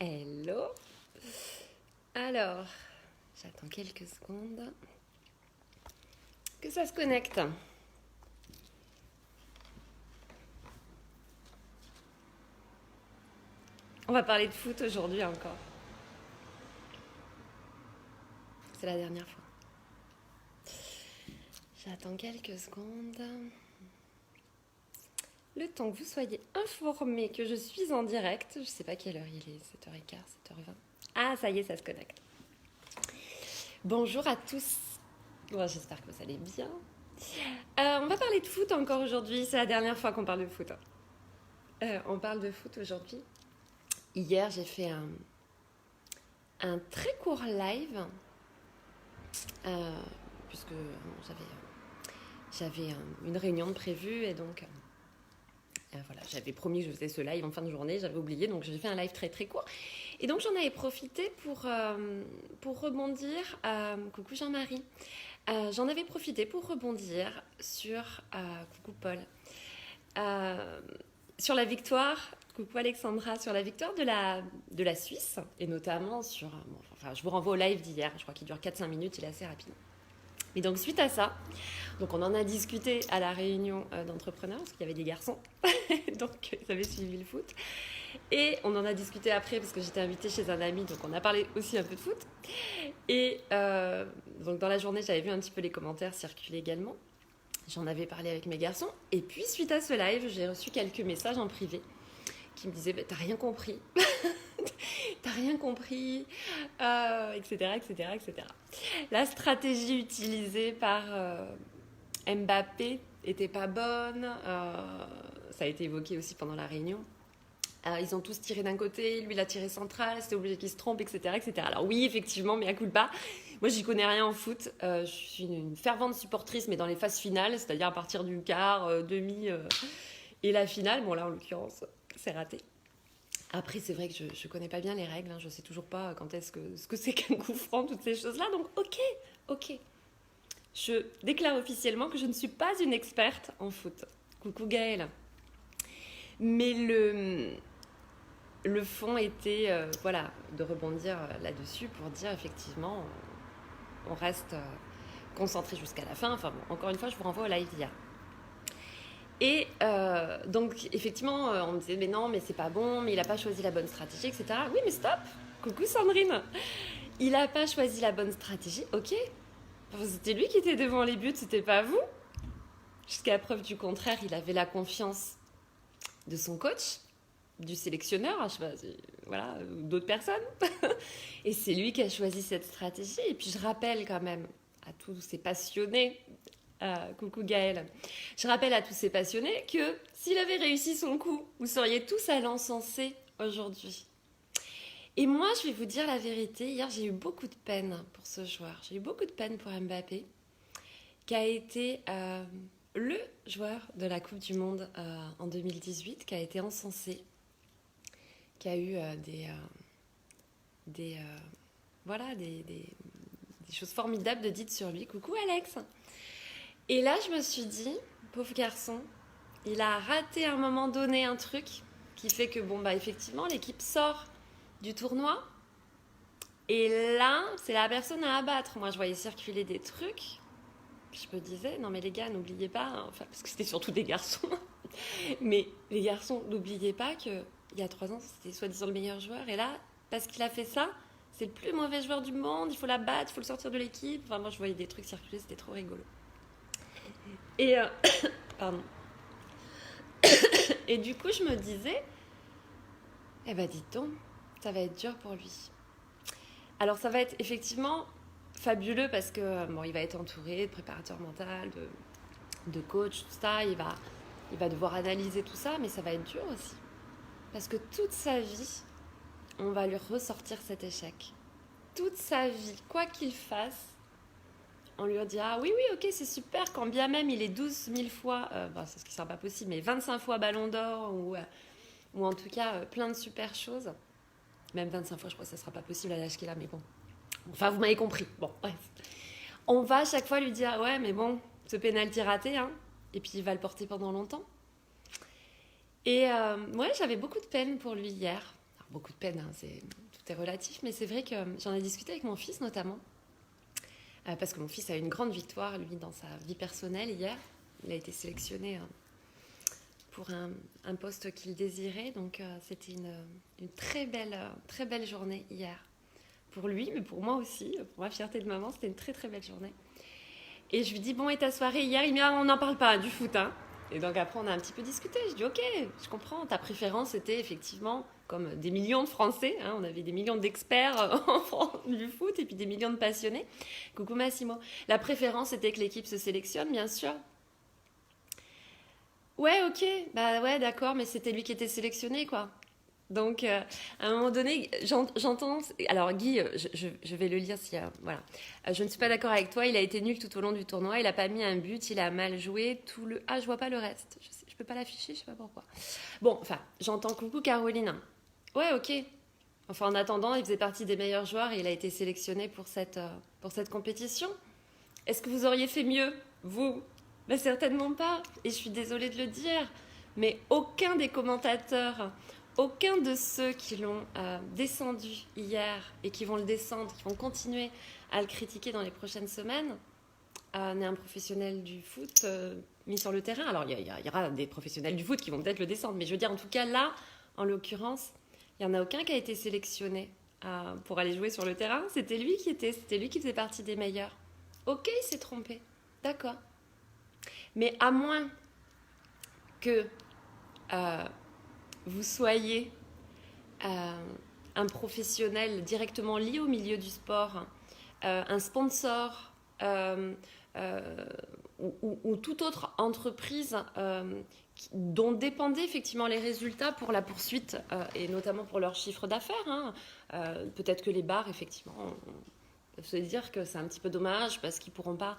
Hello. Alors, j'attends quelques secondes que ça se connecte. On va parler de foot aujourd'hui encore. C'est la dernière fois. J'attends quelques secondes. Le temps que vous soyez informés que je suis en direct. Je sais pas quelle heure il est, 7h15, 7h20. Ah, ça y est, ça se connecte. Bonjour à tous. Bon, j'espère que vous allez bien. On va parler de foot encore aujourd'hui. C'est la dernière fois qu'on parle de foot. On parle de foot aujourd'hui. Hier, j'ai fait un très court live. Puisque j'avais une réunion de prévue et donc voilà, j'avais promis que je faisais ce live en fin de journée, j'avais oublié, donc j'ai fait un live très très court. Et donc j'en avais profité pour rebondir, coucou Jean-Marie, j'en avais profité pour rebondir sur, coucou Paul, sur la victoire, coucou Alexandra, sur la victoire de la Suisse, et notamment sur, je vous renvoie au live d'hier, je crois qu'il dure 4-5 minutes, il est assez rapide. Et donc suite à ça, donc on en a discuté à la réunion d'entrepreneurs, parce qu'il y avait des garçons, donc ils avaient suivi le foot. Et on en a discuté après, parce que j'étais invitée chez un ami, donc on a parlé aussi un peu de foot. Et donc dans la journée, j'avais vu un petit peu les commentaires circuler également. J'en avais parlé avec mes garçons. Et puis suite à ce live, j'ai reçu quelques messages en privé qui me disaient t'as rien compris. T'as rien compris, etc., etc., etc. La stratégie utilisée par Mbappé était pas bonne. Ça a été évoqué aussi pendant la réunion. Ils ont tous tiré d'un côté, lui il a tiré central, c'était obligé qu'il se trompe, etc., etc. Alors oui, effectivement, mais à culpa. Moi, j'y connais rien en foot. Je suis une fervente supportrice, mais dans les phases finales, c'est-à-dire à partir du quart, demi et la finale. Bon là, en l'occurrence, c'est raté. Après, c'est vrai que je ne connais pas bien les règles. Je ne sais toujours pas quand est-ce que, ce que c'est qu'un coup franc, toutes ces choses-là. Donc, ok. Je déclare officiellement que je ne suis pas une experte en foot. Coucou Gaëlle. Mais le fond était, de rebondir là-dessus pour dire effectivement, on reste concentré jusqu'à la fin. Enfin bon, encore une fois, je vous renvoie au live d'hier. Et donc, effectivement, on me disait, mais non, mais c'est pas bon, mais il n'a pas choisi la bonne stratégie, etc. Oui, mais stop. Coucou Sandrine. Il n'a pas choisi la bonne stratégie, ok. C'était lui qui était devant les buts, c'était pas vous. Jusqu'à preuve du contraire, il avait la confiance de son coach, du sélectionneur, je sais pas, voilà, d'autres personnes. Et c'est lui qui a choisi cette stratégie. Et puis je rappelle quand même à tous ces passionnés, coucou Gaëlle, je rappelle à tous ces passionnés que s'il avait réussi son coup, vous seriez tous à l'encenser aujourd'hui. Et moi, je vais vous dire la vérité, hier j'ai eu beaucoup de peine pour ce joueur. J'ai eu beaucoup de peine pour Mbappé, qui a été le joueur de la Coupe du Monde en 2018, qui a été encensé, qui a eu des choses formidables de dites sur lui. Coucou Alex. Et là, je me suis dit, pauvre garçon, il a raté à un moment donné un truc qui fait que, effectivement, l'équipe sort du tournoi. Et là, c'est la personne à abattre. Moi, je voyais circuler des trucs. Puis je me disais, non mais les gars, n'oubliez pas, parce que c'était surtout des garçons, mais les garçons, n'oubliez pas qu'il y a 3 ans, c'était soi-disant le meilleur joueur. Et là, parce qu'il a fait ça, c'est le plus mauvais joueur du monde, il faut la battre, il faut le sortir de l'équipe. Enfin, moi, je voyais des trucs circuler, c'était trop rigolo. Et, pardon. Et du coup, je me disais, dites donc, ça va être dur pour lui. Alors, ça va être effectivement fabuleux parce que, il va être entouré de préparateurs mentaux, de coach, tout ça, il va devoir analyser tout ça, mais ça va être dur aussi. Parce que toute sa vie, on va lui ressortir cet échec. Toute sa vie, quoi qu'il fasse, on lui dira oui, ok, c'est super, quand bien même il est 12 000 fois, c'est ce qui ne sera pas possible, mais 25 fois ballon d'or, ou en tout cas plein de super choses. Même 25 fois, je crois que ça ne sera pas possible à l'âge qu'il a, mais bon. Enfin, vous m'avez compris. Bon, bref. On va à chaque fois lui dire ouais, mais bon, ce pénalty raté, hein, et puis il va le porter pendant longtemps. Et j'avais beaucoup de peine pour lui hier. Alors beaucoup de peine, hein, tout est relatif, mais c'est vrai que j'en ai discuté avec mon fils notamment, parce que mon fils a eu une grande victoire, lui, dans sa vie personnelle hier. Il a été sélectionné pour un poste qu'il désirait, donc c'était une très belle journée hier. Pour lui, mais pour moi aussi, pour ma fierté de maman, c'était une très très belle journée. Et je lui dis, bon, et ta soirée hier? Il me dit, ah, on n'en parle pas, du foot, hein. Et donc après, on a un petit peu discuté. Je dis, ok, je comprends, ta préférence était effectivement, comme des millions de Français, hein, on avait des millions d'experts en France du foot, et puis des millions de passionnés. Coucou Massimo. La préférence était que l'équipe se sélectionne, bien sûr. Ouais, ok, bah ouais, d'accord, mais c'était lui qui était sélectionné, quoi. Donc, à un moment donné, j'entends. Alors, Guy, je vais le lire si. Voilà. Je ne suis pas d'accord avec toi. Il a été nul tout au long du tournoi. Il n'a pas mis un but. Il a mal joué. Ah, je vois pas le reste. Je peux pas l'afficher. Je sais pas pourquoi. Bon, enfin, j'entends coucou Caroline. Ouais, ok. Enfin, en attendant, il faisait partie des meilleurs joueurs et il a été sélectionné pour cette compétition. Est-ce que vous auriez fait mieux, vous? Ben, certainement pas. Et je suis désolée de le dire. Mais aucun des commentateurs. Aucun de ceux qui l'ont descendu hier et qui vont le descendre, qui vont continuer à le critiquer dans les prochaines semaines, n'est un professionnel du foot mis sur le terrain. Alors, il y aura des professionnels du foot qui vont peut-être le descendre, mais je veux dire, en tout cas, là, en l'occurrence, il n'y en a aucun qui a été sélectionné pour aller jouer sur le terrain. C'était lui qui faisait partie des meilleurs. Ok, il s'est trompé. D'accord. Mais à moins que... vous soyez un professionnel directement lié au milieu du sport, un sponsor ou toute autre entreprise dont dépendaient effectivement les résultats pour la poursuite et notamment pour leur chiffre d'affaires. Hein. Peut-être que les bars, effectivement, peuvent se dire que c'est un petit peu dommage parce qu'ils pourront pas...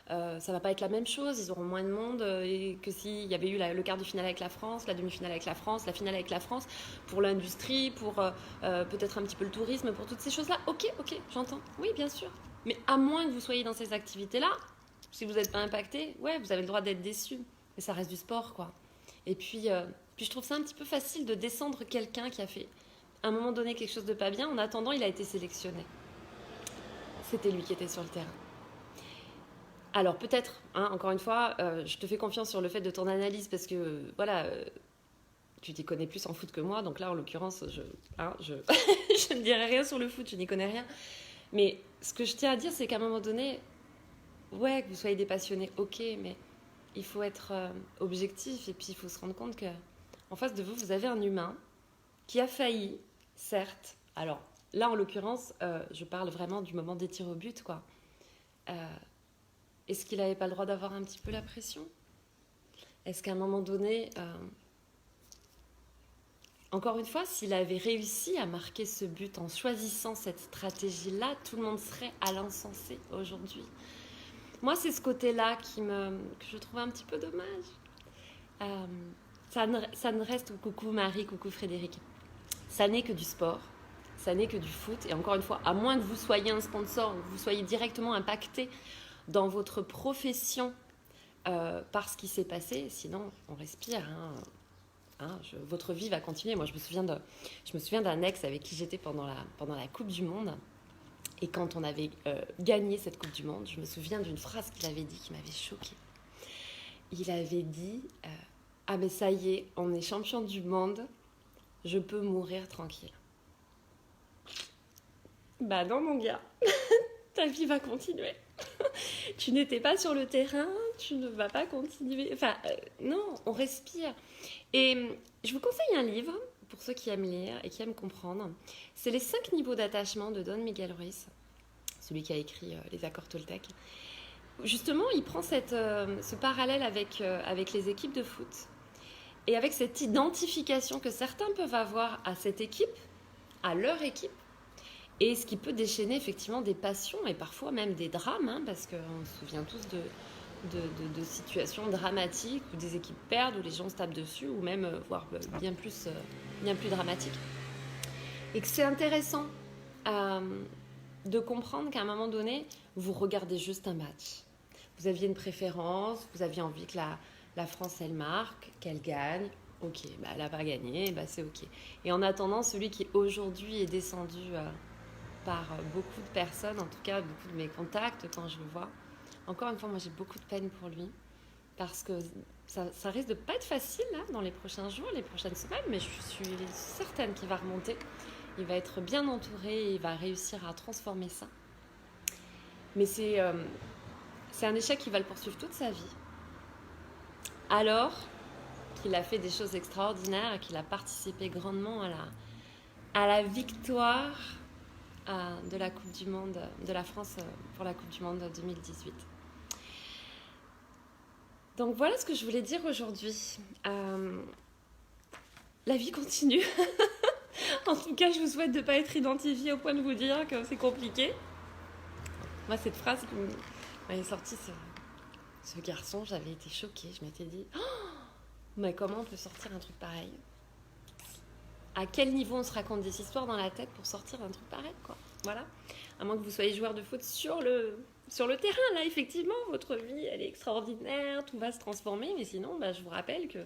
ça va pas être la même chose, ils auront moins de monde et que s'il y avait eu le quart de finale avec la France, la demi-finale avec la France, la finale avec la France, pour l'industrie, pour peut-être un petit peu le tourisme, pour toutes ces choses-là. Ok, j'entends. Oui, bien sûr. Mais à moins que vous soyez dans ces activités-là, si vous n'êtes pas impacté, ouais, vous avez le droit d'être déçu. Mais ça reste du sport, quoi. Et puis je trouve ça un petit peu facile de descendre quelqu'un qui a fait à un moment donné quelque chose de pas bien. En attendant, il a été sélectionné. C'était lui qui était sur le terrain. Alors peut-être, hein, encore une fois, je te fais confiance sur le fait de ton analyse parce que voilà, tu t'y connais plus en foot que moi, donc là en l'occurrence, je ne dirai rien sur le foot, je n'y connais rien. Mais ce que je tiens à dire, c'est qu'à un moment donné, ouais, que vous soyez des passionnés, ok, mais il faut être objectif et puis il faut se rendre compte que en face de vous, vous avez un humain qui a failli, certes. Alors là en l'occurrence, je parle vraiment du moment des tirs au but, quoi. Est-ce qu'il n'avait pas le droit d'avoir un petit peu la pression? Est-ce qu'à un moment donné, encore une fois, s'il avait réussi à marquer ce but en choisissant cette stratégie-là, tout le monde serait à l'insensé aujourd'hui. Moi, c'est ce côté-là que je trouve un petit peu dommage. Ça ne reste, coucou Marie, coucou Frédéric, ça n'est que du sport, ça n'est que du foot. Et encore une fois, à moins que vous soyez un sponsor, que vous soyez directement impacté dans votre profession par ce qui s'est passé, sinon on respire. Votre vie va continuer. Moi, je me souviens d'un ex avec qui j'étais pendant la Coupe du Monde. Et quand on avait gagné cette Coupe du Monde, je me souviens d'une phrase qu'il avait dit qui m'avait choquée. Il avait dit ah mais ça y est, on est champion du monde, je peux mourir tranquille. Bah non mon gars, ta vie va continuer. Tu n'étais pas sur le terrain, tu ne vas pas continuer. Enfin, non, on respire. Et je vous conseille un livre, pour ceux qui aiment lire et qui aiment comprendre. C'est Les 5 niveaux d'attachement de Don Miguel Ruiz, celui qui a écrit Les accords Toltec. Justement, il prend ce parallèle avec les équipes de foot et avec cette identification que certains peuvent avoir à cette équipe, à leur équipe, et ce qui peut déchaîner effectivement des passions et parfois même des drames, hein, parce qu'on se souvient tous de situations dramatiques où des équipes perdent, où les gens se tapent dessus, ou même, voire bien plus dramatiques. Et que c'est intéressant de comprendre qu'à un moment donné, vous regardez juste un match. Vous aviez une préférence, vous aviez envie que la France, elle marque, qu'elle gagne. Ok, bah, elle n'a pas gagné, bah, c'est ok. Et en attendant, celui qui aujourd'hui est descendu par beaucoup de personnes, en tout cas beaucoup de mes contacts quand je le vois, encore une fois, moi j'ai beaucoup de peine pour lui parce que ça risque de pas être facile là, dans les prochains jours, les prochaines semaines, mais je suis certaine qu'il va remonter. Il va être bien entouré et il va réussir à transformer ça. Mais c'est un échec qui va le poursuivre toute sa vie. Alors qu'il a fait des choses extraordinaires et qu'il a participé grandement à la victoire de la Coupe du Monde, de la France pour la Coupe du Monde 2018. Donc voilà ce que je voulais dire aujourd'hui. La vie continue. En tout cas, je vous souhaite de ne pas être identifié au point de vous dire que c'est compliqué. Moi, cette phrase qui m'avait sorti ce garçon, j'avais été choquée. Je m'étais dit, oh, mais comment on peut sortir un truc pareil? À quel niveau on se raconte des histoires dans la tête pour sortir un truc pareil, quoi. Voilà. À moins que vous soyez joueur de foot sur le terrain, là, effectivement, votre vie, elle est extraordinaire, tout va se transformer. Mais sinon, je vous rappelle que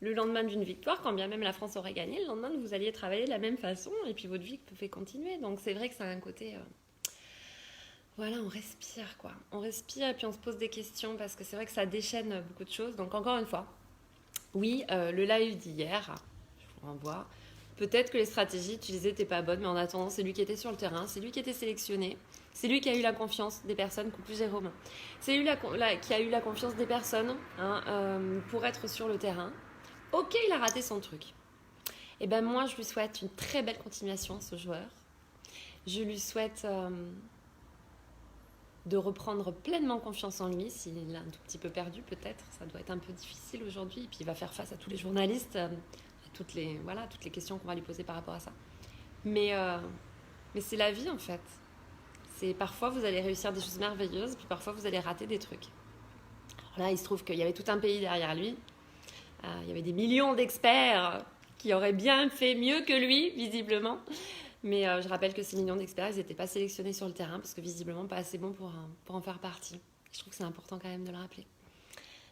le lendemain d'une victoire, quand bien même la France aurait gagné, le lendemain, vous alliez travailler de la même façon et puis votre vie pouvait continuer. Donc, c'est vrai que ça a un côté... Voilà, on respire, quoi. On respire et puis on se pose des questions parce que c'est vrai que ça déchaîne beaucoup de choses. Donc, encore une fois, oui, le live d'hier, je vous renvoie... Peut-être que les stratégies utilisées n'étaient pas bonnes, mais en attendant, c'est lui qui était sur le terrain, c'est lui qui était sélectionné, c'est lui qui a eu la confiance des personnes, coucou Jérôme, c'est lui qui a eu la confiance des personnes pour être sur le terrain. Ok, il a raté son truc. Et ben moi, je lui souhaite une très belle continuation, ce joueur. Je lui souhaite de reprendre pleinement confiance en lui, s'il a un tout petit peu perdu peut-être, ça doit être un peu difficile aujourd'hui, et puis il va faire face à tous les journalistes, toutes les questions qu'on va lui poser par rapport à ça. Mais c'est la vie en fait. Parfois vous allez réussir des choses merveilleuses, puis parfois vous allez rater des trucs. Alors là, il se trouve qu'il y avait tout un pays derrière lui. Il y avait des millions d'experts qui auraient bien fait mieux que lui, visiblement. Mais je rappelle que ces millions d'experts, ils n'étaient pas sélectionnés sur le terrain parce que visiblement pas assez bons pour en faire partie. Je trouve que c'est important quand même de le rappeler.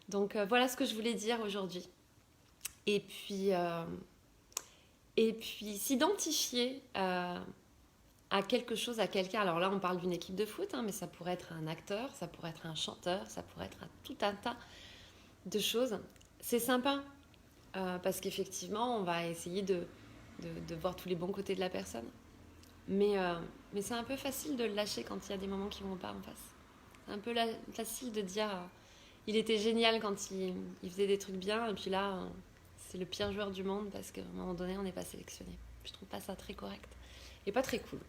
Donc voilà ce que je voulais dire aujourd'hui. Et puis s'identifier à quelque chose, à quelqu'un. Alors là, on parle d'une équipe de foot, mais ça pourrait être un acteur, ça pourrait être un chanteur, ça pourrait être tout un tas de choses. C'est sympa parce qu'effectivement, on va essayer de voir tous les bons côtés de la personne. Mais c'est un peu facile de le lâcher quand il y a des moments qui ne vont pas en face. C'est un peu facile de dire il était génial quand il faisait des trucs bien, et puis là... c'est le pire joueur du monde parce qu'à un moment donné, on n'est pas sélectionné. Je trouve pas ça très correct et pas très cool.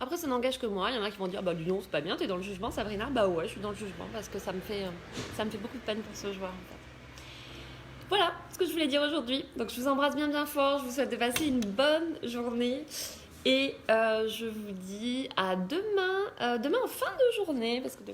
Après, ça n'engage que moi. Il y en a qui vont dire dis non, c'est pas bien, t'es dans le jugement, Sabrina. Bah ouais, je suis dans le jugement parce que ça me fait beaucoup de peine pour ce joueur en fait. Voilà ce que je voulais dire aujourd'hui. Donc je vous embrasse bien bien fort. Je vous souhaite de passer une bonne journée et je vous dis à demain en fin de journée parce que demain